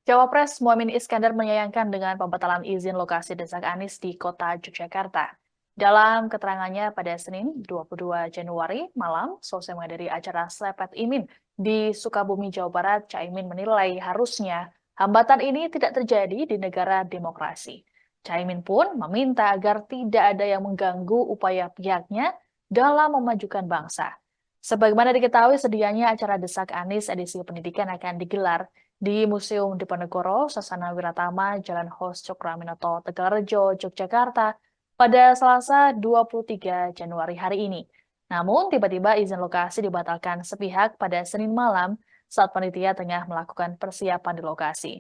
Cawapres Muhaimin Iskandar menyayangkan dengan pembatalan izin lokasi Desak Anies di kota Yogyakarta. Dalam keterangannya pada Senin 22 Januari malam, selesai menghadiri acara Slepet Imin di Sukabumi, Jawa Barat, Caimin menilai harusnya hambatan ini tidak terjadi di negara demokrasi. Caimin pun meminta agar tidak ada yang mengganggu upaya pihaknya dalam memajukan bangsa. Sebagaimana diketahui, sedianya acara Desak Anies edisi pendidikan akan digelar di Museum Diponegoro, Sasana Wiratama, Jalan Hos Cokroaminoto, Tegalrejo, Yogyakarta, pada Selasa 23 Januari hari ini. Namun, tiba-tiba izin lokasi dibatalkan sepihak pada Senin malam saat panitia tengah melakukan persiapan di lokasi.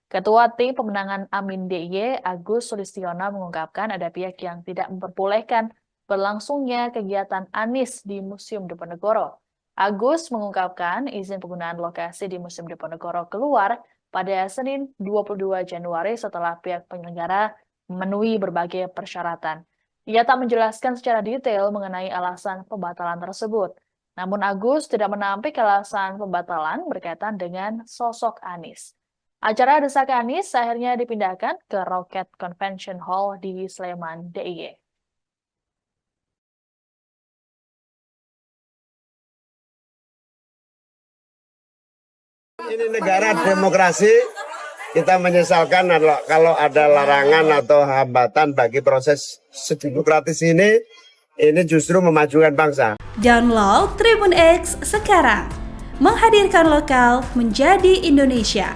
Ketua Tim Pemenangan Amin DIY, Agus Sulistiono, mengungkapkan ada pihak yang tidak memperbolehkan berlangsungnya kegiatan Anies di Museum Diponegoro. Agus mengungkapkan izin penggunaan lokasi di Museum Diponegoro keluar pada Senin 22 Januari setelah pihak penyelenggara memenuhi berbagai persyaratan. Ia tak menjelaskan secara detail mengenai alasan pembatalan tersebut. Namun Agus tidak menampik alasan pembatalan berkaitan dengan sosok Anies. Acara Desak Anies akhirnya dipindahkan ke Rocket Convention Hall di Sleman, DIY. Ini negara demokrasi, kita menyesalkan kalau ada larangan atau hambatan bagi proses demokratis ini justru memajukan bangsa. Download Tribun X sekarang, menghadirkan lokal menjadi Indonesia.